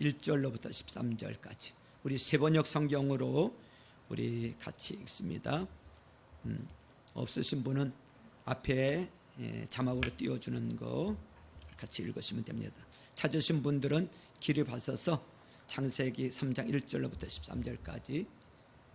1절로부터 13절까지 우리 세번역 성경으로 우리 같이 읽습니다. 없으신 분은 앞에 자막으로 띄워주는 거 같이 읽으시면 됩니다. 찾으신 분들은 기립하셔서 창세기 3장 1절로부터 13절까지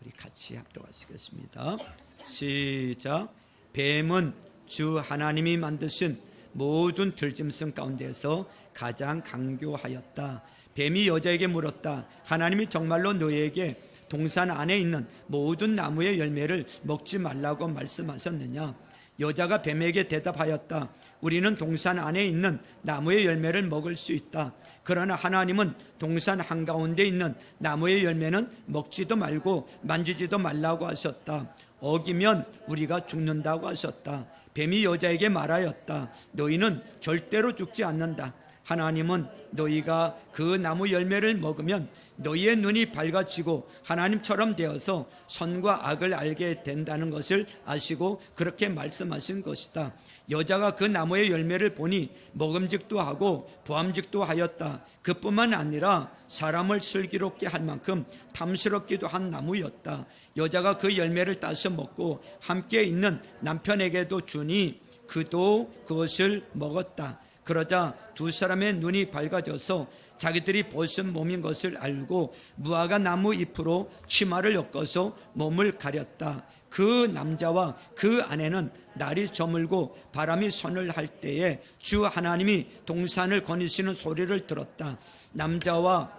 우리 같이 합독하시겠습니다. 시작. 뱀은 주 하나님이 만드신 모든 들짐승 가운데서 가장 강교하였다. 뱀이 여자에게 물었다. 하나님이 정말로 너희에게 동산 안에 있는 모든 나무의 열매를 먹지 말라고 말씀하셨느냐? 여자가 뱀에게 대답하였다. 우리는 동산 안에 있는 나무의 열매를 먹을 수 있다. 그러나 하나님은 동산 한가운데 있는 나무의 열매는 먹지도 말고 만지지도 말라고 하셨다. 어기면 우리가 죽는다고 하셨다. 뱀이 여자에게 말하였다. 너희는 절대로 죽지 않는다. 하나님은 너희가 그 나무 열매를 먹으면 너희의 눈이 밝아지고 하나님처럼 되어서 선과 악을 알게 된다는 것을 아시고 그렇게 말씀하신 것이다. 여자가 그 나무의 열매를 보니 먹음직도 하고 보암직도 하였다. 그뿐만 아니라 사람을 슬기롭게 할 만큼 탐스럽기도 한 나무였다. 여자가 그 열매를 따서 먹고 함께 있는 남편에게도 주니 그도 그것을 먹었다. 그러자 두 사람의 눈이 밝아져서 자기들이 벗은 몸인 것을 알고 무화과 나무 잎으로 치마를 엮어서 몸을 가렸다. 그 남자와 그 아내는 날이 저물고 바람이 선을 할 때에 주 하나님이 동산을 거니시는 소리를 들었다. 남자와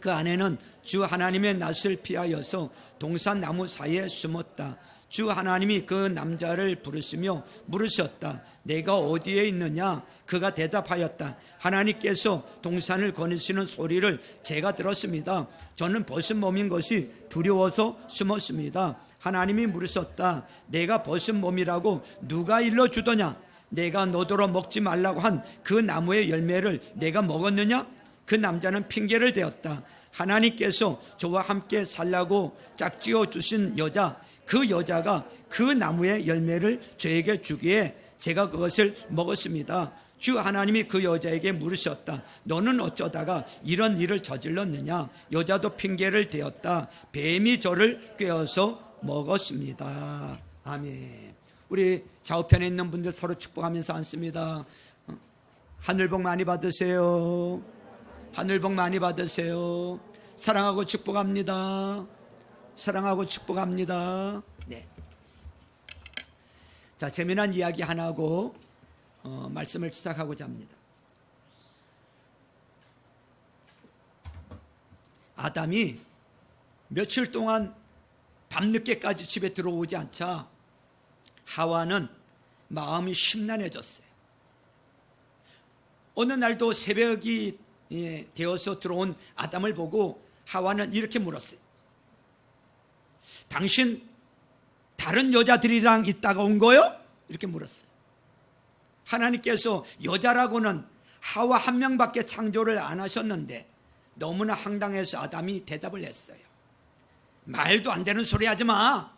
그 아내는 주 하나님의 낯을 피하여서 동산 나무 사이에 숨었다. 주 하나님이 그 남자를 부르시며 물으셨다. 내가 어디에 있느냐? 그가 대답하였다. 하나님께서 동산을 거니시는 소리를 제가 들었습니다. 저는 벗은 몸인 것이 두려워서 숨었습니다. 하나님이 물으셨다. 내가 벗은 몸이라고 누가 일러주더냐? 내가 너더러 먹지 말라고 한 그 나무의 열매를 내가 먹었느냐? 그 남자는 핑계를 대었다. 하나님께서 저와 함께 살라고 짝지어 주신 여자, 그 여자가 그 나무의 열매를 저에게 주기에 제가 그것을 먹었습니다. 주 하나님이 그 여자에게 물으셨다. 너는 어쩌다가 이런 일을 저질렀느냐? 여자도 핑계를 대었다. 뱀이 저를 꿰어서 먹었습니다. 아멘. 우리 좌우편에 있는 분들 서로 축복하면서 앉습니다. 하늘복 많이 받으세요. 하늘복 많이 받으세요. 사랑하고 축복합니다. 사랑하고 축복합니다. 네. 자, 재미난 이야기 하나 하고 말씀을 시작하고자 합니다. 아담이 며칠 동안 밤늦게까지 집에 들어오지 않자 하와는 마음이 심란해졌어요. 어느 날도 새벽이 되어서 들어온 아담을 보고 하와는 이렇게 물었어요. 당신 다른 여자들이랑 있다가 온 거요? 이렇게 물었어요. 하나님께서 여자라고는 하와 한 명밖에 창조를 안 하셨는데 너무나 황당해서 아담이 대답을 했어요. 말도 안 되는 소리 하지 마.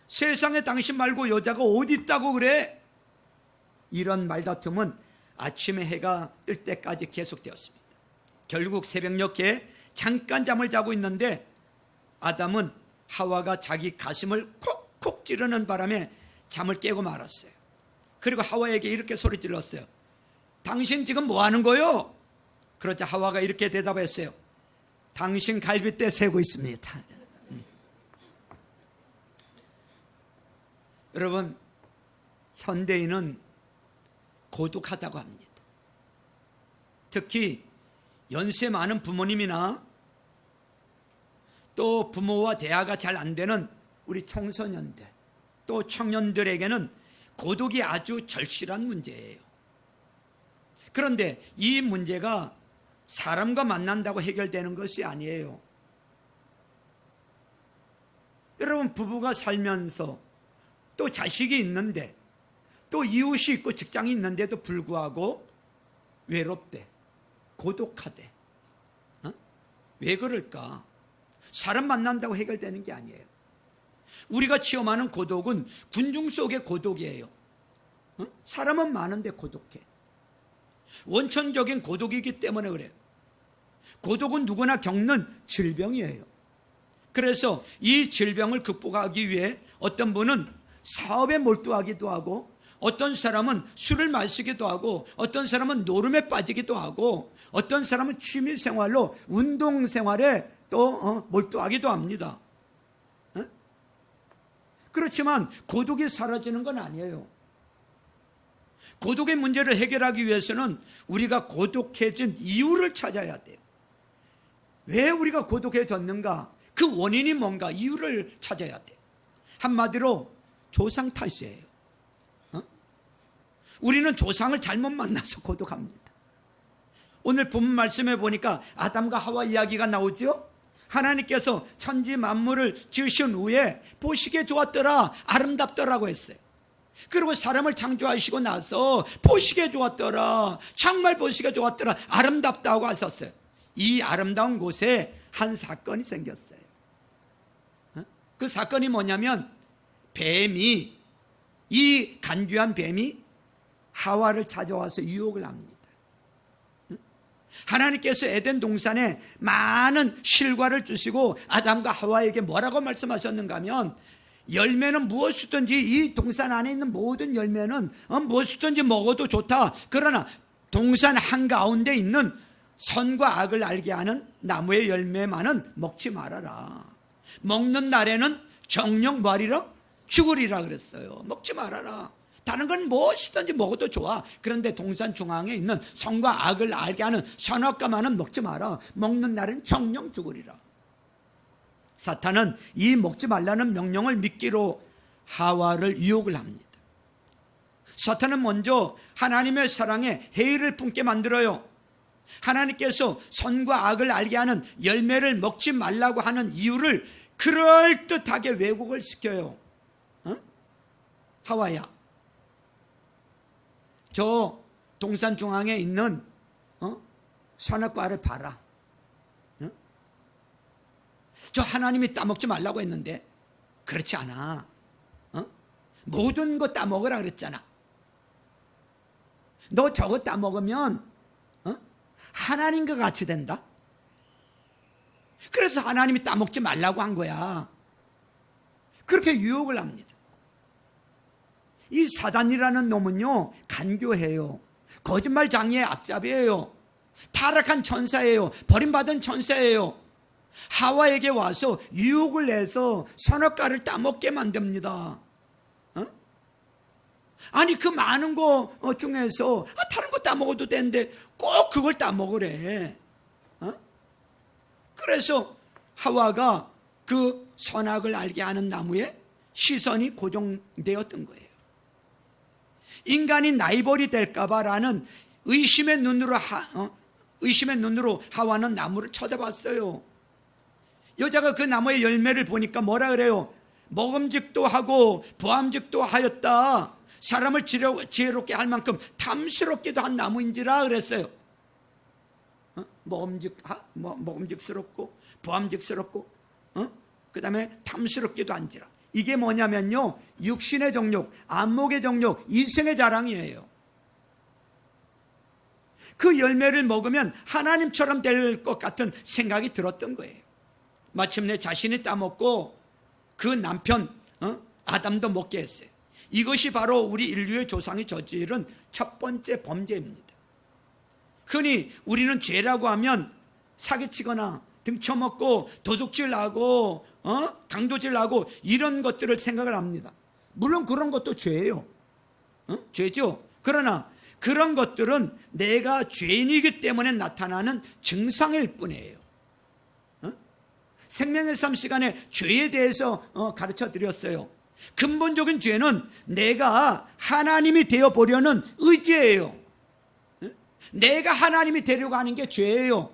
세상에 당신 말고 여자가 어디 있다고 그래? 이런 말다툼은 아침에 해가 뜰 때까지 계속되었습니다. 결국 새벽녘에 잠깐 잠을 자고 있는데 아담은 하와가 자기 가슴을 콕콕 찌르는 바람에 잠을 깨고 말았어요. 그리고 하와에게 이렇게 소리 질렀어요. 당신 지금 뭐 하는 거요? 그러자 하와가 이렇게 대답했어요. 당신 갈빗대 세고 있습니다. 여러분, 현대인은 고독하다고 합니다. 특히 연세 많은 부모님이나 또 부모와 대화가 잘 안 되는 우리 청소년들, 또 청년들에게는 고독이 아주 절실한 문제예요. 그런데 이 문제가 사람과 만난다고 해결되는 것이 아니에요. 여러분, 부부가 살면서 또 자식이 있는데 또 이웃이 있고 직장이 있는데도 불구하고 외롭대, 고독하대. 왜 그럴까? 사람 만난다고 해결되는 게 아니에요. 우리가 체험하는 고독은 군중 속의 고독이에요. 사람은 많은데 고독해. 원천적인 고독이기 때문에 그래요. 고독은 누구나 겪는 질병이에요. 그래서 이 질병을 극복하기 위해 어떤 분은 사업에 몰두하기도 하고, 어떤 사람은 술을 마시기도 하고, 어떤 사람은 노름에 빠지기도 하고, 어떤 사람은 취미생활로 운동생활에 또 몰두하기도 합니다. 그렇지만 고독이 사라지는 건 아니에요. 고독의 문제를 해결하기 위해서는 우리가 고독해진 이유를 찾아야 돼요. 왜 우리가 고독해졌는가? 그 원인이 뭔가 이유를 찾아야 돼요. 한마디로 조상 탓이에요. 우리는 조상을 잘못 만나서 고독합니다. 오늘 본문 말씀에 보니까 아담과 하와 이야기가 나오죠. 하나님께서 천지 만물을 지으신 후에 보시기에 좋았더라, 아름답더라고 했어요. 그리고 사람을 창조하시고 나서 보시기에 좋았더라, 정말 보시기에 좋았더라, 아름답다고 하셨어요. 이 아름다운 곳에 한 사건이 생겼어요. 그 사건이 뭐냐면, 뱀이, 이 간교한 뱀이 하와를 찾아와서 유혹을 합니다. 하나님께서 에덴 동산에 많은 실과를 주시고 아담과 하와에게 뭐라고 말씀하셨는가 하면, 열매는 무엇이든지, 이 동산 안에 있는 모든 열매는 무엇이든지 먹어도 좋다. 그러나 동산 한가운데 있는 선과 악을 알게 하는 나무의 열매만은 먹지 말아라. 먹는 날에는 정령 뭐하리라? 죽으리라 그랬어요. 먹지 말아라. 다른 건 무엇이든지 먹어도 좋아. 그런데 동산 중앙에 있는 선과 악을 알게 하는 선악과만은 먹지 마라. 먹는 날은 정령 죽으리라. 사탄은 이 먹지 말라는 명령을 믿기로 하와를 유혹을 합니다. 사탄은 먼저 하나님의 사랑에 해이를 품게 만들어요. 하나님께서 선과 악을 알게 하는 열매를 먹지 말라고 하는 이유를 그럴듯하게 왜곡을 시켜요. 하와야, 저 동산 중앙에 있는 선악과를 봐라. 저 하나님이 따먹지 말라고 했는데 그렇지 않아. 모든 거 따먹으라 그랬잖아. 너 저거 따먹으면 하나님과 같이 된다. 그래서 하나님이 따먹지 말라고 한 거야. 그렇게 유혹을 합니다. 이 사단이라는 놈은요, 간교해요. 거짓말장애의 앞잡이에요. 타락한 천사예요. 버림받은 천사예요. 하와에게 와서 유혹을 해서 선악과를 따먹게 만듭니다. 아니, 그 많은 거 중에서 다른 거 따먹어도 되는데 꼭 그걸 따먹으래. 그래서 하와가 그 선악을 알게 하는 나무에 시선이 고정되었던 거예요. 인간이 나이벌이 될까봐라는 의심의 눈으로 하와는 나무를 쳐다봤어요. 여자가 그 나무의 열매를 보니까 뭐라 그래요? 먹음직도 하고 부함직도 하였다. 사람을 지혜롭게 할 만큼 탐스럽기도 한 나무인지라 그랬어요. 먹음직스럽고 부함직스럽고 그 다음에 탐스럽기도 한지라. 이게 뭐냐면요, 육신의 정욕, 안목의 정욕, 이성의 자랑이에요. 그 열매를 먹으면 하나님처럼 될 것 같은 생각이 들었던 거예요. 마침내 자신이 따먹고 그 남편 아담도 먹게 했어요. 이것이 바로 우리 인류의 조상이 저지른 첫 번째 범죄입니다. 흔히 우리는 죄라고 하면 사기치거나 등쳐먹고 도둑질하고 강도질하고 이런 것들을 생각을 합니다. 물론 그런 것도 죄예요. 죄죠. 그러나 그런 것들은 내가 죄인이기 때문에 나타나는 증상일 뿐이에요. 생명의 삶 시간에 죄에 대해서 가르쳐 드렸어요. 근본적인 죄는 내가 하나님이 되어보려는 의지예요. 내가 하나님이 되려고 하는 게 죄예요.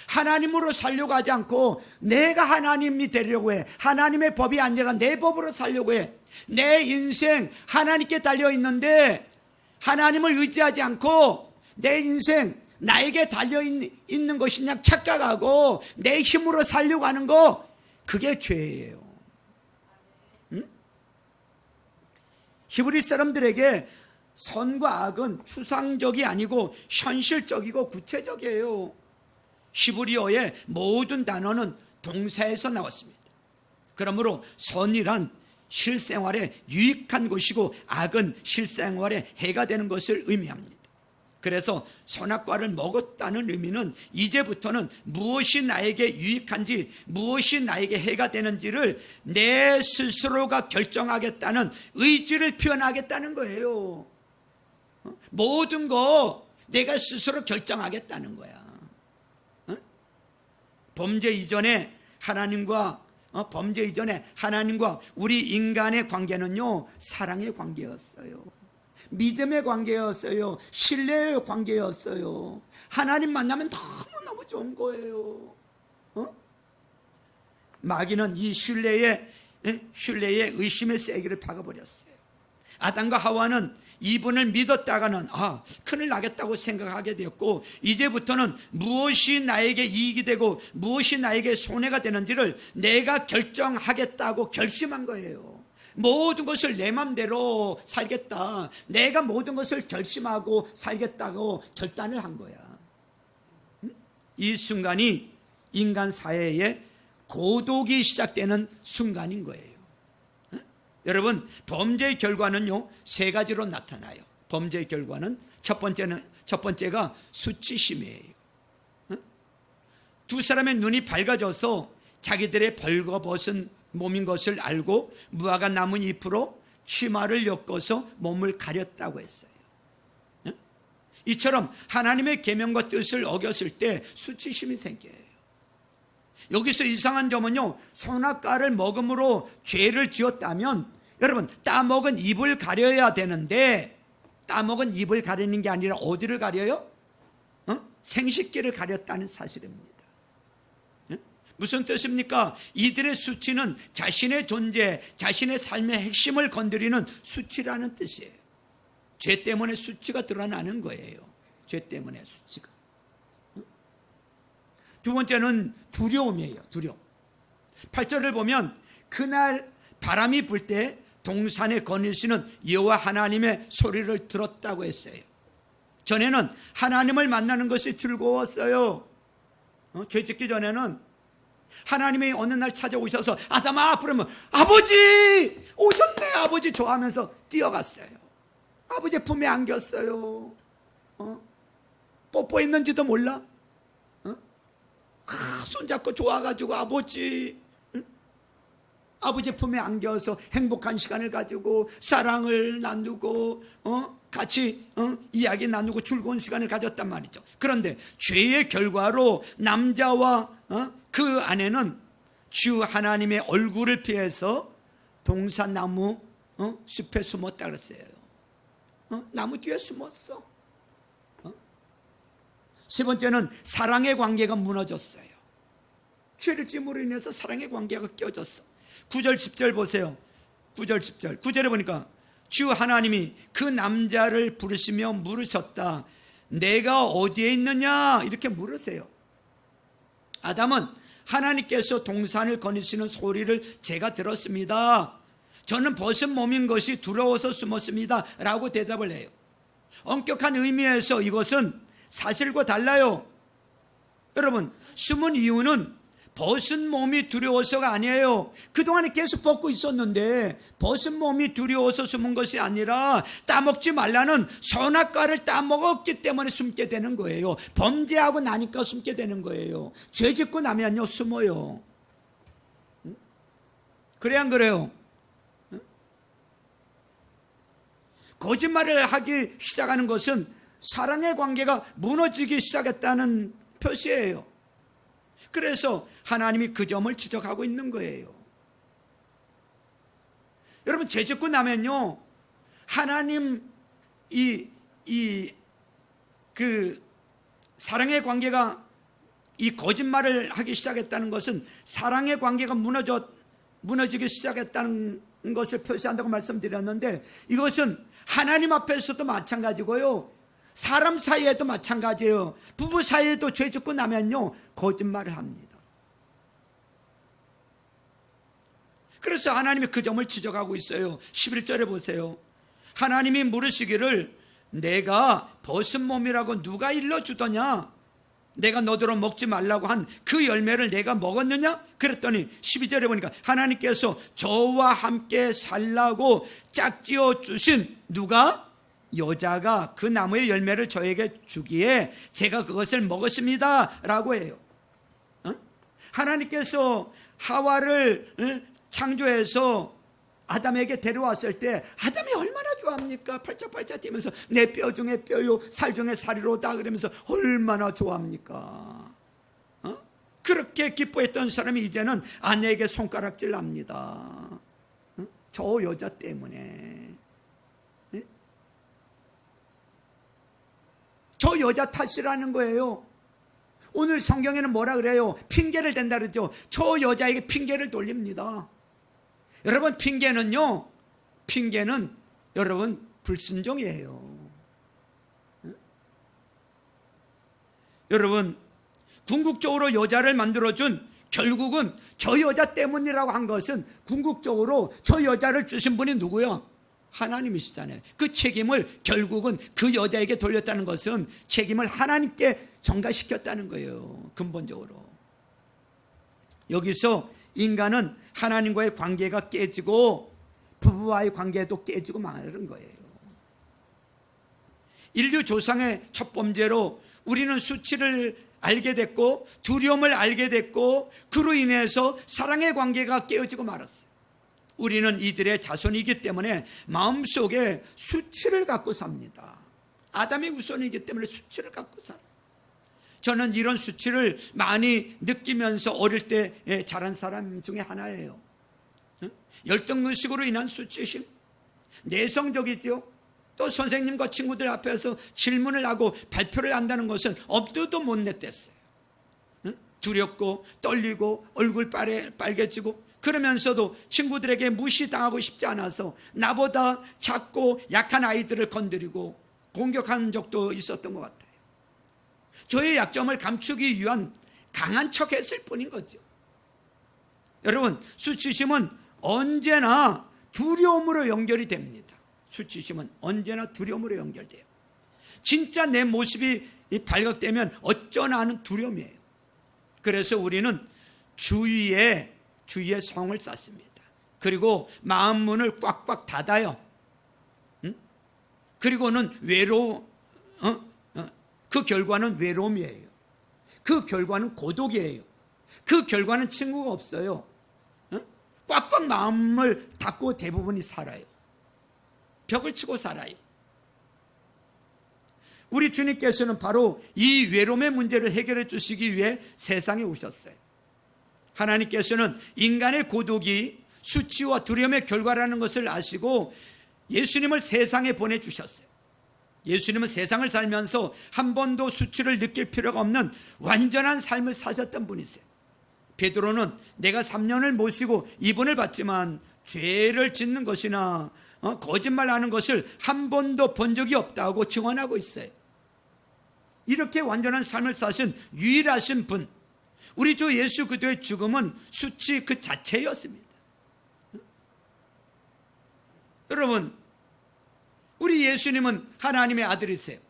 하나님으로 살려고 하지 않고 내가 하나님이 되려고 해. 하나님의 법이 아니라 내 법으로 살려고 해. 내 인생 하나님께 달려있는데 하나님을 의지하지 않고 내 인생 나에게 달려있는 것이냐 착각하고 내 힘으로 살려고 하는 거, 그게 죄예요. 히브리 사람들에게 선과 악은 추상적이 아니고 현실적이고 구체적이에요. 히브리어의 모든 단어는 동사에서 나왔습니다. 그러므로 선이란 실생활에 유익한 것이고 악은 실생활에 해가 되는 것을 의미합니다. 그래서 선악과를 먹었다는 의미는 이제부터는 무엇이 나에게 유익한지 무엇이 나에게 해가 되는지를 내 스스로가 결정하겠다는 의지를 표현하겠다는 거예요. 모든 거 내가 스스로 결정하겠다는 거야. 범죄 이전에 하나님과 우리 인간의 관계는요, 사랑의 관계였어요. 믿음의 관계였어요. 신뢰의 관계였어요. 하나님 만나면 너무너무 좋은 거예요. 마귀는 이 신뢰에 의심의 세기를 박아버렸어요. 아담과 하와는 이분을 믿었다가는 큰일 나겠다고 생각하게 되었고, 이제부터는 무엇이 나에게 이익이 되고 무엇이 나에게 손해가 되는지를 내가 결정하겠다고 결심한 거예요. 모든 것을 내 맘대로 살겠다, 내가 모든 것을 결심하고 살겠다고 결단을 한 거야. 이 순간이 인간 사회의 고독이 시작되는 순간인 거예요. 여러분, 범죄의 결과는요, 세 가지로 나타나요. 범죄의 결과는 첫 번째가 수치심이에요. 두 사람의 눈이 밝아져서 자기들의 벌거벗은 몸인 것을 알고 무화과 나무 잎으로 치마를 엮어서 몸을 가렸다고 했어요. 이처럼 하나님의 계명과 뜻을 어겼을 때 수치심이 생겨요. 여기서 이상한 점은요, 선악과를 먹음으로 죄를 지었다면 여러분, 따먹은 입을 가려야 되는데 따먹은 입을 가리는 게 아니라 어디를 가려요? 생식기를 가렸다는 사실입니다. 무슨 뜻입니까? 이들의 수치는 자신의 존재, 자신의 삶의 핵심을 건드리는 수치라는 뜻이에요. 죄 때문에 수치가 드러나는 거예요. 죄 때문에 수치가. 두 번째는 두려움이에요. 두려움. 8절을 보면 그날 바람이 불 때 동산에 거니시는 여호와 하나님의 소리를 들었다고 했어요. 전에는 하나님을 만나는 것이 즐거웠어요. 죄 짓기 전에는 하나님이 어느 날 찾아오셔서 아담아 부르면 아버지 오셨네, 아버지 좋아하면서 뛰어갔어요. 아버지 품에 안겼어요. 뽀뽀했는지도 몰라. 손잡고 좋아가지고 아버지 품에 안겨서 행복한 시간을 가지고 사랑을 나누고 같이 이야기 나누고 즐거운 시간을 가졌단 말이죠. 그런데 죄의 결과로 남자와 그 아내는 주 하나님의 얼굴을 피해서 동산나무 숲에 숨었다 그랬어요. 나무 뒤에 숨었어. 세 번째는 사랑의 관계가 무너졌어요. 죄를 지음으로 인해서 사랑의 관계가 깨어졌어. 9절 10절 보세요. 9절 10절 9절에 보니까 주 하나님이 그 남자를 부르시며 물으셨다. 내가 어디에 있느냐 이렇게 물으세요. 아담은 하나님께서 동산을 거니시는 소리를 제가 들었습니다. 저는 벗은 몸인 것이 두려워서 숨었습니다 라고 대답을 해요. 엄격한 의미에서 이것은 사실과 달라요. 여러분, 숨은 이유는 벗은 몸이 두려워서가 아니에요. 그동안에 계속 벗고 있었는데 벗은 몸이 두려워서 숨은 것이 아니라 따먹지 말라는 선악과를 따먹었기 때문에 숨게 되는 거예요. 범죄하고 나니까 숨게 되는 거예요. 죄 짓고 나면요 숨어요. 그래 안 그래요? 거짓말을 하기 시작하는 것은 사랑의 관계가 무너지기 시작했다는 표시예요. 그래서 하나님이 그 점을 지적하고 있는 거예요. 여러분, 죄 짓고 나면요 하나님 그 사랑의 관계가 이 거짓말을 하기 시작했다는 것은 사랑의 관계가 무너지기 시작했다는 것을 표시한다고 말씀드렸는데, 이것은 하나님 앞에서도 마찬가지고요 사람 사이에도 마찬가지예요. 부부 사이에도 죄 짓고 나면요 거짓말을 합니다. 그래서 하나님이 그 점을 지적하고 있어요. 11절에 보세요. 하나님이 물으시기를 내가 벗은 몸이라고 누가 일러주더냐? 내가 너더러 먹지 말라고 한 그 열매를 내가 먹었느냐? 그랬더니 12절에 보니까 하나님께서 저와 함께 살라고 짝지어 주신 누가? 여자가 그 나무의 열매를 저에게 주기에 제가 그것을 먹었습니다 라고 해요. 하나님께서 하와를 창조해서 아담에게 데려왔을 때 아담이 얼마나 좋아합니까? 팔짝팔짝 뛰면서 내 뼈 중에 뼈요 살 중에 살이로다 그러면서 얼마나 좋아합니까? 그렇게 기뻐했던 사람이 이제는 아내에게 손가락질 납니다. 저 여자 때문에, 저 여자 탓이라는 거예요. 오늘 성경에는 뭐라 그래요? 핑계를 댄다 그러죠. 저 여자에게 핑계를 돌립니다. 여러분, 핑계는요, 핑계는 여러분 불순종이에요. 여러분, 궁극적으로 여자를 만들어준, 결국은 저 여자 때문이라고 한 것은 궁극적으로 저 여자를 주신 분이 누구야? 하나님이시잖아요. 그 책임을 결국은 그 여자에게 돌렸다는 것은 책임을 하나님께 전가시켰다는 거예요. 근본적으로. 여기서 인간은 하나님과의 관계가 깨지고 부부와의 관계도 깨지고 마는 거예요. 인류 조상의 첫 범죄로 우리는 수치를 알게 됐고 두려움을 알게 됐고 그로 인해서 사랑의 관계가 깨어지고 말았어요. 우리는 이들의 자손이기 때문에 마음속에 수치를 갖고 삽니다. 아담의 후손이기 때문에 수치를 갖고 살아요. 저는 이런 수치를 많이 느끼면서 어릴 때 자란 사람 중에 하나예요. 열등의식으로 인한 수치심, 내성적이죠. 또 선생님과 친구들 앞에서 질문을 하고 발표를 한다는 것은 엄두도 못 냈댔어요. 두렵고 떨리고 얼굴 빨개지고 그러면서도 친구들에게 무시당하고 싶지 않아서 나보다 작고 약한 아이들을 건드리고 공격한 적도 있었던 것 같아요. 저의 약점을 감추기 위한 강한 척 했을 뿐인 거죠. 여러분, 수치심은 언제나 두려움으로 연결이 됩니다. 수치심은 언제나 두려움으로 연결돼요. 진짜 내 모습이 발각되면 어쩌나 하는 두려움이에요. 그래서 우리는 주위에 성을 쌓습니다. 그리고 마음 문을 꽉꽉 닫아요. 그리고는 그 결과는 외로움이에요. 그 결과는 고독이에요. 그 결과는 친구가 없어요. 꽉꽉 마음을 닫고 대부분이 살아요. 벽을 치고 살아요. 우리 주님께서는 바로 이 외로움의 문제를 해결해 주시기 위해 세상에 오셨어요. 하나님께서는 인간의 고독이 수치와 두려움의 결과라는 것을 아시고 예수님을 세상에 보내주셨어요. 예수님은 세상을 살면서 한 번도 수치를 느낄 필요가 없는 완전한 삶을 사셨던 분이세요. 베드로는 내가 3년을 모시고 입원을 받지만 죄를 짓는 것이나 거짓말하는 것을 한 번도 본 적이 없다고 증언하고 있어요. 이렇게 완전한 삶을 사신 유일하신 분, 우리 주 예수 그리스도의 죽음은 수치 그 자체였습니다. 여러분, 우리 예수님은 하나님의 아들이세요.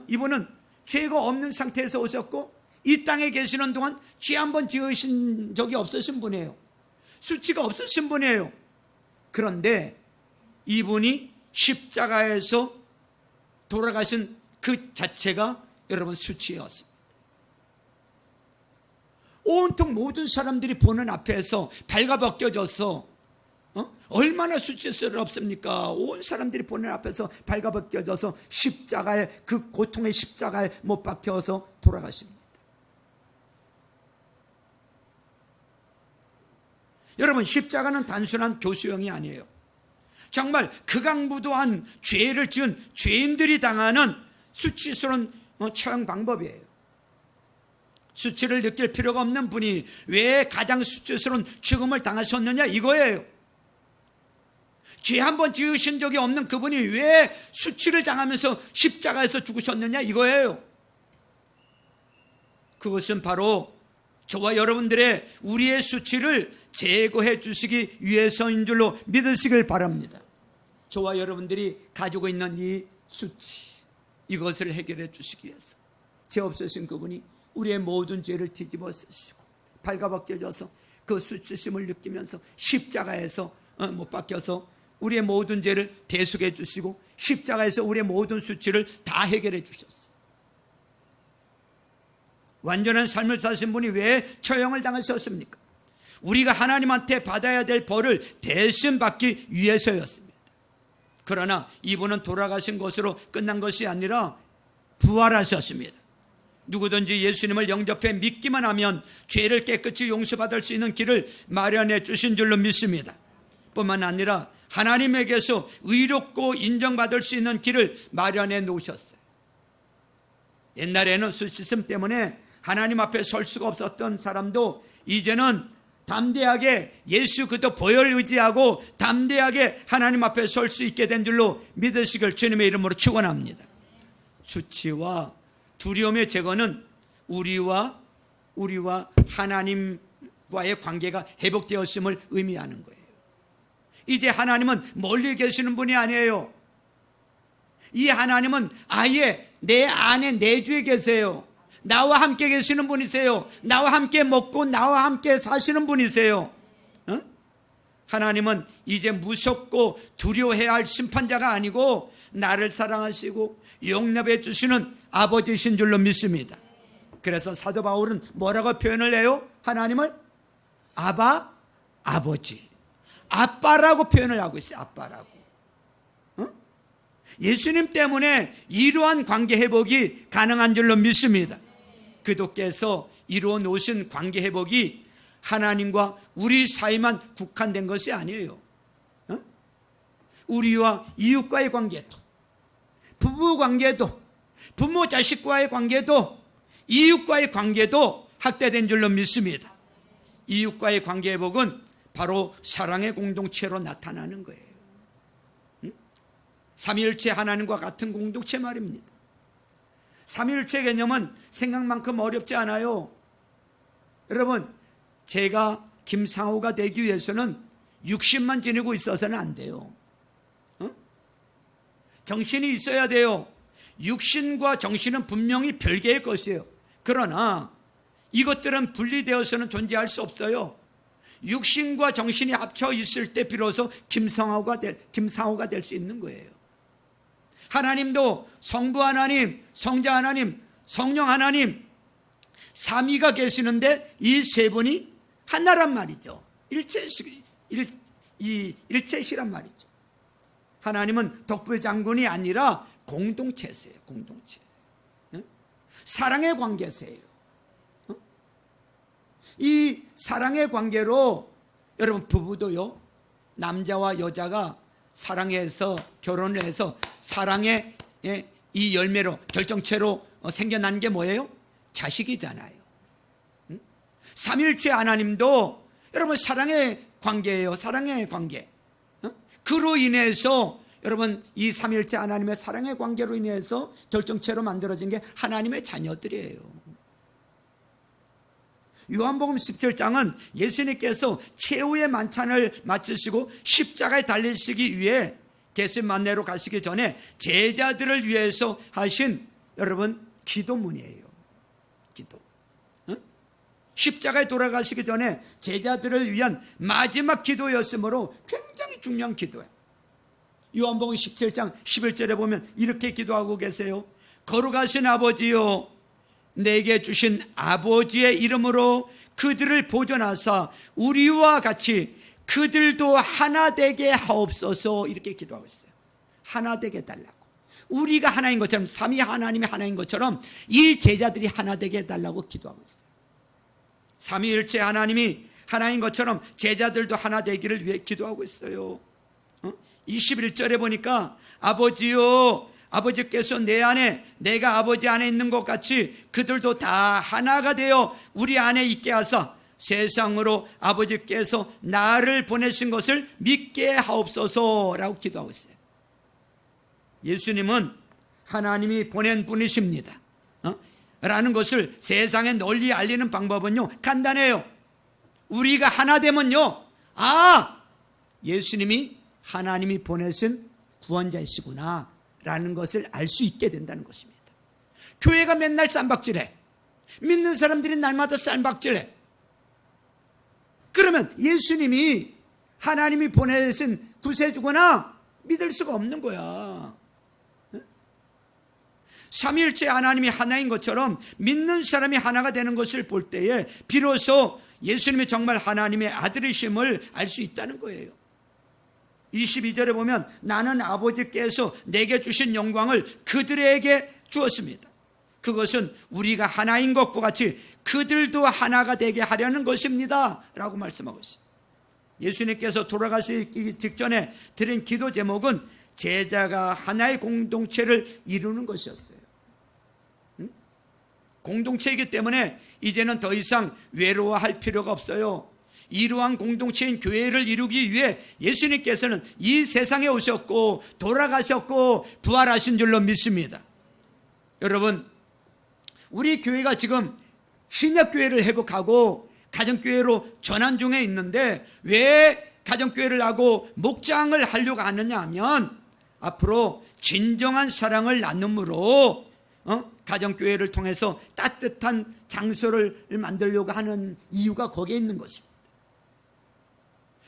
이분은 죄가 없는 상태에서 오셨고 이 땅에 계시는 동안 죄 한 번 지으신 적이 없으신 분이에요. 수치가 없으신 분이에요. 그런데 이분이 십자가에서 돌아가신 그 자체가 여러분 수치였습니다. 온통 모든 사람들이 보는 앞에서 발가벗겨져서 얼마나 수치스럽습니까? 온 사람들이 보는 앞에서 발가벗겨져서 십자가에, 그 고통의 십자가에 못 박혀서 돌아가십니다. 여러분, 십자가는 단순한 교수형이 아니에요. 정말 극악무도한 죄를 지은 죄인들이 당하는 수치스러운 처형 방법이에요. 수치를 느낄 필요가 없는 분이 왜 가장 수치스러운 죽음을 당하셨느냐, 이거예요. 죄 한 번 지으신 적이 없는 그분이 왜 수치를 당하면서 십자가에서 죽으셨느냐, 이거예요. 그것은 바로 저와 여러분들의 우리의 수치를 제거해 주시기 위해서인 줄로 믿으시길 바랍니다. 저와 여러분들이 가지고 있는 이 수치, 이것을 해결해 주시기 위해서. 죄 없으신 그분이 우리의 모든 죄를 뒤집어 쓰시고 발가벗겨져서 그 수치심을 느끼면서 십자가에서 못 박혀서 우리의 모든 죄를 대속해 주시고 십자가에서 우리의 모든 수치를 다 해결해 주셨어요. 완전한 삶을 사신 분이 왜 처형을 당하셨습니까? 우리가 하나님한테 받아야 될 벌을 대신 받기 위해서였습니다. 그러나 이분은 돌아가신 것으로 끝난 것이 아니라 부활하셨습니다. 누구든지 예수님을 영접해 믿기만 하면 죄를 깨끗이 용서받을 수 있는 길을 마련해 주신 줄로 믿습니다. 뿐만 아니라 하나님에게서 의롭고 인정받을 수 있는 길을 마련해 놓으셨어요. 옛날에는 수치심 때문에 하나님 앞에 설 수가 없었던 사람도 이제는 담대하게 예수 그리스도 보혈 의지하고 담대하게 하나님 앞에 설 수 있게 된 줄로 믿으시길 주님의 이름으로 축원합니다. 수치와 두려움의 제거는 우리와 하나님과의 관계가 회복되었음을 의미하는 거예요. 이제 하나님은 멀리 계시는 분이 아니에요. 이 하나님은 아예 내 안에 내주에 계세요. 나와 함께 계시는 분이세요. 나와 함께 먹고 나와 함께 사시는 분이세요. 하나님은 이제 무섭고 두려워해야 할 심판자가 아니고 나를 사랑하시고 용납해 주시는 아버지신 줄로 믿습니다. 그래서 사도 바울은 뭐라고 표현을 해요? 하나님을 아버지, 아빠라고 표현을 하고 있어요. 아빠라고. 예수님 때문에 이러한 관계 회복이 가능한 줄로 믿습니다. 그도께서 이루어 놓으신 관계 회복이 하나님과 우리 사이만 국한된 것이 아니에요. 우리와 이웃과의 관계도, 부부 관계도, 부모 자식과의 관계도, 이웃과의 관계도 확대된 줄로 믿습니다. 이웃과의 관계 회복은 바로 사랑의 공동체로 나타나는 거예요. 삼위일체 하나님과 같은 공동체 말입니다. 삼위일체 개념은 생각만큼 어렵지 않아요. 여러분, 제가 김상호가 되기 위해서는 육신만 지니고 있어서는 안 돼요. 정신이 있어야 돼요. 육신과 정신은 분명히 별개의 것이에요. 그러나 이것들은 분리되어서는 존재할 수 없어요. 육신과 정신이 합쳐 있을 때 비로소 김상호가 될 수 있는 거예요. 하나님도 성부 하나님, 성자 하나님, 성령 하나님 삼위가 계시는데 이 세 분이 하나란 말이죠. 일체시란 말이죠. 하나님은 독불장군이 아니라 공동체세요. 공동체. 사랑의 관계세요. 이 사랑의 관계로 여러분 부부도요, 남자와 여자가 사랑해서 결혼을 해서 사랑의 이 열매로 결정체로 생겨난 게 뭐예요? 자식이잖아요. 삼일체 하나님도 여러분 사랑의 관계예요. 사랑의 관계. 그로 인해서 여러분 이 삼일체 하나님의 사랑의 관계로 인해서 결정체로 만들어진 게 하나님의 자녀들이에요. 요한복음 17장은 예수님께서 최후의 만찬을 마치시고 십자가에 달리시기 위해 겟세마네로 가시기 전에 제자들을 위해서 하신 여러분 기도문이에요. 기도. 십자가에 돌아가시기 전에 제자들을 위한 마지막 기도였으므로 굉장히 중요한 기도예요. 요한복음 17장 11절에 보면 이렇게 기도하고 계세요. 거룩하신 아버지요, 내게 주신 아버지의 이름으로 그들을 보존하사 우리와 같이 그들도 하나 되게 하옵소서. 이렇게 기도하고 있어요. 하나 되게 해달라고. 우리가 하나인 것처럼, 삼위 하나님이 하나인 것처럼 이 제자들이 하나 되게 해달라고 기도하고 있어요. 삼위일체 하나님이 하나인 것처럼 제자들도 하나 되기를 위해 기도하고 있어요. 21절에 보니까 아버지요, 아버지께서 내 안에 내가 아버지 안에 있는 것 같이 그들도 다 하나가 되어 우리 안에 있게 하사 세상으로 아버지께서 나를 보내신 것을 믿게 하옵소서라고 기도하고 있어요. 예수님은 하나님이 보낸 분이십니다. 라는 것을 세상에 널리 알리는 방법은요, 간단해요. 우리가 하나 되면요, 예수님이 하나님이 보내신 구원자이시구나 라는 것을 알 수 있게 된다는 것입니다. 교회가 맨날 쌈박질해. 믿는 사람들이 날마다 쌈박질해. 그러면 예수님이 하나님이 보내신 구세주거나 믿을 수가 없는 거야. 삼위일체 하나님이 하나인 것처럼 믿는 사람이 하나가 되는 것을 볼 때에 비로소 예수님이 정말 하나님의 아들이심을 알 수 있다는 거예요. 22절에 보면 나는 아버지께서 내게 주신 영광을 그들에게 주었습니다. 그것은 우리가 하나인 것과 같이 그들도 하나가 되게 하려는 것입니다 라고 말씀하고 있습니다. 예수님께서 돌아가시기 직전에 드린 기도 제목은 제자가 하나의 공동체를 이루는 것이었어요. 공동체이기 때문에 이제는 더 이상 외로워할 필요가 없어요. 이러한 공동체인 교회를 이루기 위해 예수님께서는 이 세상에 오셨고 돌아가셨고 부활하신 줄로 믿습니다. 여러분, 우리 교회가 지금 신약교회를 회복하고 가정교회로 전환 중에 있는데 왜 가정교회를 하고 목장을 하려고 하느냐 하면 앞으로 진정한 사랑을 나눔으로 가정교회를 통해서 따뜻한 장소를 만들려고 하는 이유가 거기에 있는 것입니다.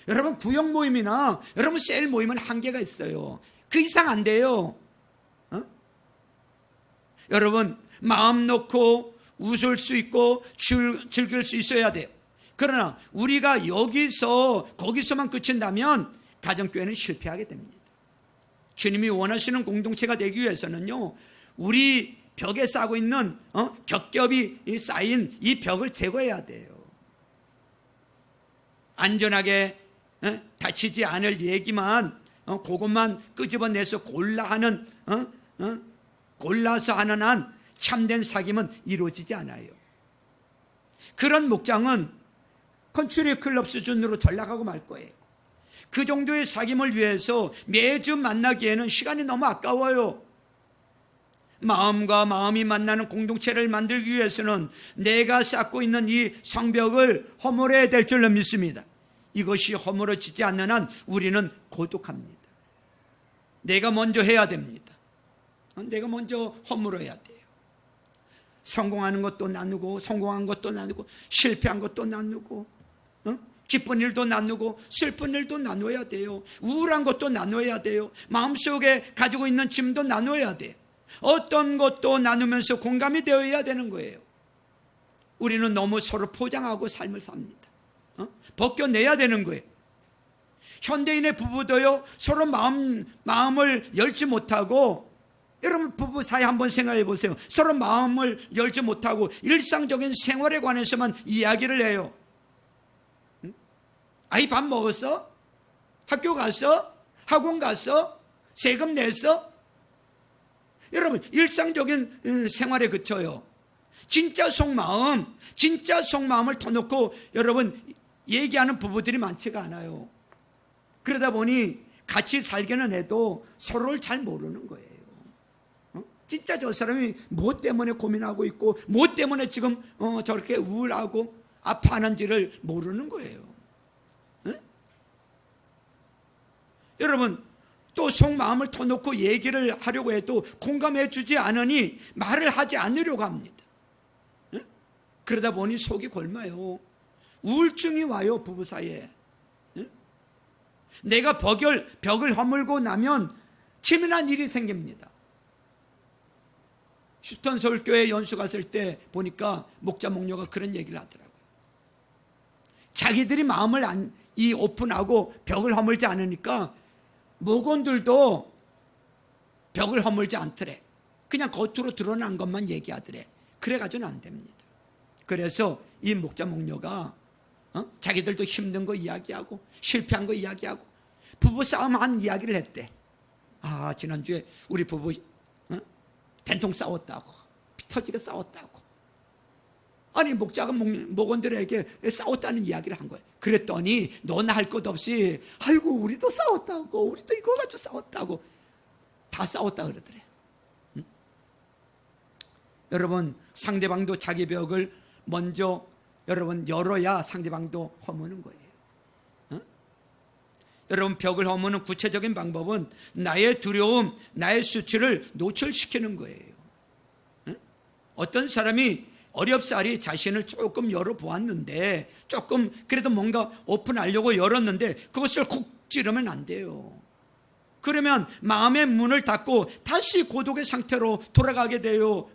여러분, 구역 모임이나 여러분 셀 모임은 한계가 있어요. 그 이상 안 돼요. 여러분, 마음 놓고 웃을 수 있고 즐길 수 있어야 돼요. 그러나 우리가 거기서만 그친다면 가정교회는 실패하게 됩니다. 주님이 원하시는 공동체가 되기 위해서는요, 우리 벽에 쌓고 있는 겹겹이 쌓인 이 벽을 제거해야 돼요. 안전하게 다치지 않을 얘기만 그것만 끄집어내서 골라서 하는 한 참된 사귐은 이루어지지 않아요. 그런 목장은 컨트리 클럽 수준으로 전락하고 말 거예요. 그 정도의 사귐을 위해서 매주 만나기에는 시간이 너무 아까워요. 마음과 마음이 만나는 공동체를 만들기 위해서는 내가 쌓고 있는 이 성벽을 허물어야 될 줄로 믿습니다. 이것이 허물어지지 않는 한 우리는 고독합니다. 내가 먼저 해야 됩니다. 내가 먼저 허물어야 돼요. 성공하는 것도 나누고 성공한 것도 나누고 실패한 것도 나누고 기쁜 일도 나누고 슬픈 일도 나눠야 돼요. 우울한 것도 나눠야 돼요. 마음속에 가지고 있는 짐도 나눠야 돼요. 어떤 것도 나누면서 공감이 되어야 되는 거예요. 우리는 너무 서로 포장하고 삶을 삽니다. 벗겨내야 되는 거예요. 현대인의 부부도요, 서로 마음을 열지 못하고, 여러분 부부 사이 한번 생각해 보세요. 서로 마음을 열지 못하고 일상적인 생활에 관해서만 이야기를 해요. 아이 밥 먹었어? 학교 갔어? 학원 갔어? 세금 냈어? 여러분, 일상적인 생활에 그쳐요. 진짜 속마음을 터놓고 여러분 얘기하는 부부들이 많지가 않아요. 그러다 보니 같이 살기는 해도 서로를 잘 모르는 거예요. 진짜 저 사람이 뭐 때문에 고민하고 있고 뭐 때문에 지금 저렇게 우울하고 아파하는지를 모르는 거예요. 여러분, 또 속마음을 터놓고 얘기를 하려고 해도 공감해 주지 않으니 말을 하지 않으려고 합니다. 그러다 보니 속이 골마요. 우울증이 와요, 부부 사이에. 내가 벽을 허물고 나면 재미난 일이 생깁니다. 휴턴 서울교회 연수 갔을 때 보니까 목자 목녀가 그런 얘기를 하더라고요. 자기들이 마음을 오픈하고 벽을 허물지 않으니까 목원들도 벽을 허물지 않더래. 그냥 겉으로 드러난 것만 얘기하더래. 그래가지고는 안 됩니다. 그래서 이 목자 목녀가 자기들도 힘든 거 이야기하고 실패한 거 이야기하고 부부 싸움한 이야기를 했대. 아, 지난주에 우리 부부 된통 싸웠다고, 피 터지게 싸웠다고. 아니, 목자가 목원들에게 싸웠다는 이야기를 한 거예요. 그랬더니 너나 할 것 없이 아이고 우리도 싸웠다고, 우리도 이거 가지고 싸웠다고, 다 싸웠다 그러더래. 여러분, 상대방도 자기 벽을 먼저 여러분 열어야 상대방도 허무는 거예요. 여러분, 벽을 허무는 구체적인 방법은 나의 두려움, 나의 수치를 노출시키는 거예요. 어떤 사람이 어렵사리 자신을 조금 열어보았는데, 조금 그래도 뭔가 오픈하려고 열었는데 그것을 콕 찌르면 안 돼요. 그러면 마음의 문을 닫고 다시 고독의 상태로 돌아가게 돼요.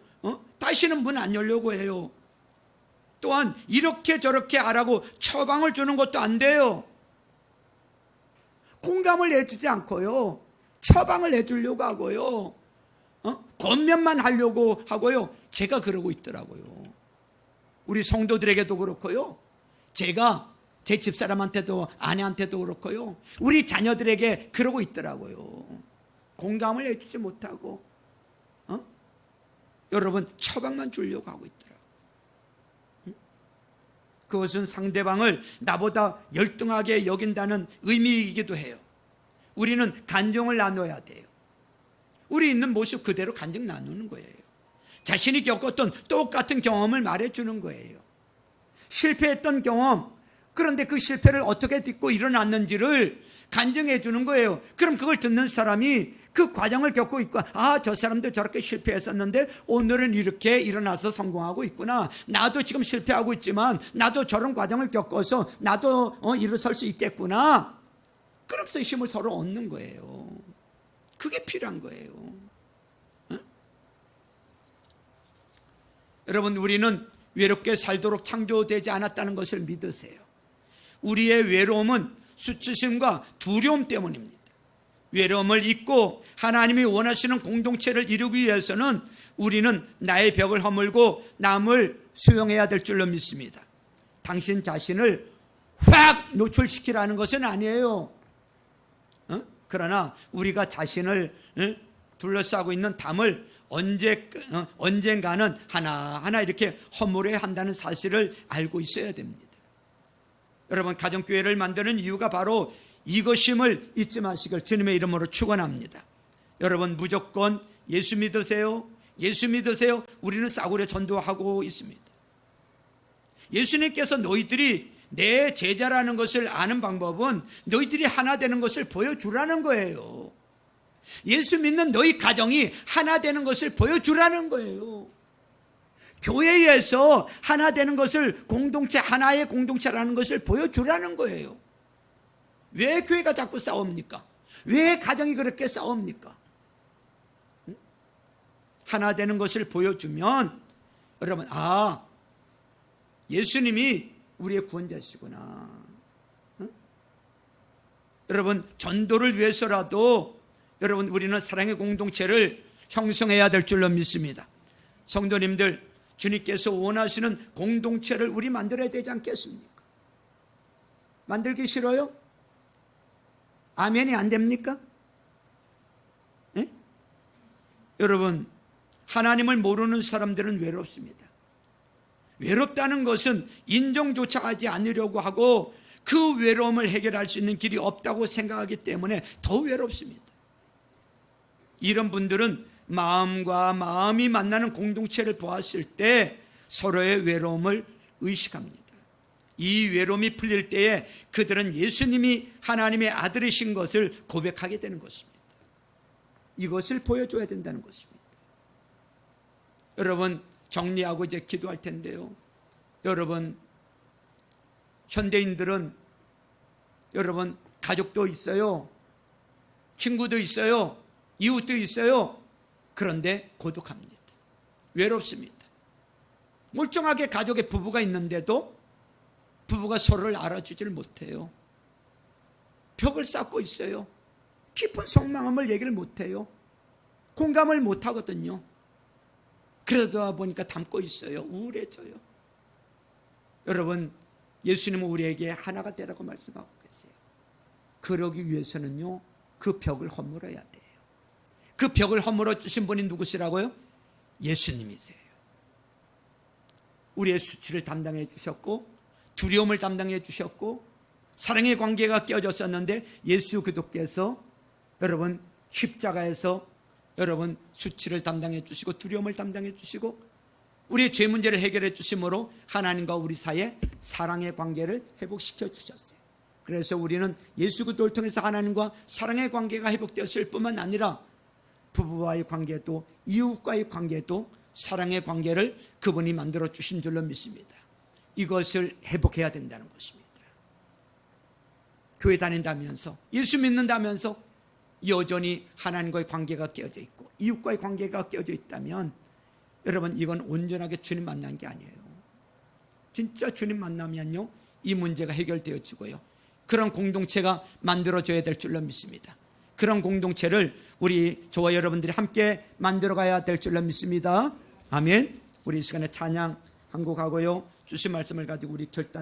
다시는 문 안 열려고 해요. 또한 이렇게 저렇게 하라고 처방을 주는 것도 안 돼요. 공감을 해주지 않고요, 처방을 해주려고 하고요, 권면만 하려고 하고요. 제가 그러고 있더라고요. 우리 성도들에게도 그렇고요, 제가 제 집사람한테도 아내한테도 그렇고요, 우리 자녀들에게 그러고 있더라고요. 공감을 해주지 못하고 여러분 처방만 주려고 하고 있더라고요. 그것은 상대방을 나보다 열등하게 여긴다는 의미이기도 해요. 우리는 간증을 나눠야 돼요. 우리 있는 모습 그대로 간증 나누는 거예요. 자신이 겪었던 똑같은 경험을 말해주는 거예요. 실패했던 경험, 그런데 그 실패를 어떻게 딛고 일어났는지를 간증해 주는 거예요. 그럼 그걸 듣는 사람이 그 과정을 겪고 있고, 저 사람도 저렇게 실패했었는데 오늘은 이렇게 일어나서 성공하고 있구나. 나도 지금 실패하고 있지만 나도 저런 과정을 겪어서 나도 일어설 수 있겠구나. 그러면서 힘을 서로 얻는 거예요. 그게 필요한 거예요. 여러분, 우리는 외롭게 살도록 창조되지 않았다는 것을 믿으세요. 우리의 외로움은 수치심과 두려움 때문입니다. 외로움을 잊고 하나님이 원하시는 공동체를 이루기 위해서는 우리는 나의 벽을 허물고 남을 수용해야 될 줄로 믿습니다. 당신 자신을 확 노출시키라는 것은 아니에요. 그러나 우리가 자신을 둘러싸고 있는 담을 언젠가는 하나하나 이렇게 허물어야 한다는 사실을 알고 있어야 됩니다. 여러분, 가정교회를 만드는 이유가 바로 이것임을 잊지 마시길 주님의 이름으로 축원합니다. 여러분, 무조건 예수 믿으세요, 예수 믿으세요, 우리는 싸구려 전도하고 있습니다. 예수님께서 너희들이 내 제자라는 것을 아는 방법은 너희들이 하나 되는 것을 보여주라는 거예요. 예수 믿는 너희 가정이 하나 되는 것을 보여주라는 거예요. 교회에서 하나 되는 것을, 공동체, 하나의 공동체라는 것을 보여주라는 거예요. 왜 교회가 자꾸 싸웁니까? 왜 가정이 그렇게 싸웁니까? 하나 되는 것을 보여주면 여러분, 예수님이 우리의 구원자시구나. 여러분, 전도를 위해서라도 여러분, 우리는 사랑의 공동체를 형성해야 될 줄로 믿습니다. 성도님들, 주님께서 원하시는 공동체를 우리 만들어야 되지 않겠습니까? 만들기 싫어요? 아멘이 안 됩니까? 네? 여러분, 하나님을 모르는 사람들은 외롭습니다. 외롭다는 것은 인정조차 하지 않으려고 하고 그 외로움을 해결할 수 있는 길이 없다고 생각하기 때문에 더 외롭습니다. 이런 분들은 마음과 마음이 만나는 공동체를 보았을 때 서로의 외로움을 의식합니다. 이 외로움이 풀릴 때에 그들은 예수님이 하나님의 아들이신 것을 고백하게 되는 것입니다. 이것을 보여줘야 된다는 것입니다. 여러분, 정리하고 이제 기도할 텐데요. 여러분, 현대인들은 여러분 가족도 있어요, 친구도 있어요, 이웃도 있어요. 그런데 고독합니다. 외롭습니다. 멀쩡하게 가족의 부부가 있는데도 부부가 서로를 알아주질 못해요. 벽을 쌓고 있어요. 깊은 속마음을 얘기를 못해요. 공감을 못하거든요. 그러다 보니까 담고 있어요. 우울해져요. 여러분, 예수님은 우리에게 하나가 되라고 말씀하고 계세요. 그러기 위해서는요, 그 벽을 허물어야 돼요. 그 벽을 허물어 주신 분이 누구시라고요? 예수님이세요. 우리의 수치를 담당해 주셨고, 두려움을 담당해 주셨고, 사랑의 관계가 깨어졌었는데 예수 그리스도께서 여러분 십자가에서 여러분 수치를 담당해 주시고 두려움을 담당해 주시고 우리의 죄 문제를 해결해 주심으로 하나님과 우리 사이에 사랑의 관계를 회복시켜 주셨어요. 그래서 우리는 예수 그리스도를 통해서 하나님과 사랑의 관계가 회복되었을 뿐만 아니라 부부와의 관계도 이웃과의 관계도 사랑의 관계를 그분이 만들어 주신 줄로 믿습니다. 이것을 회복해야 된다는 것입니다. 교회 다닌다면서, 예수 믿는다면서 여전히 하나님과의 관계가 깨어져 있고 이웃과의 관계가 깨어져 있다면 여러분, 이건 온전하게 주님 만난 게 아니에요. 진짜 주님 만나면요, 이 문제가 해결되어지고요, 그런 공동체가 만들어져야 될 줄로 믿습니다. 그런 공동체를 저와 여러분들이 함께 만들어가야 될 줄로 믿습니다. 아멘. 우리 이 시간에 찬양 한 곡 하고요, 주신 말씀을 가지고 우리 결단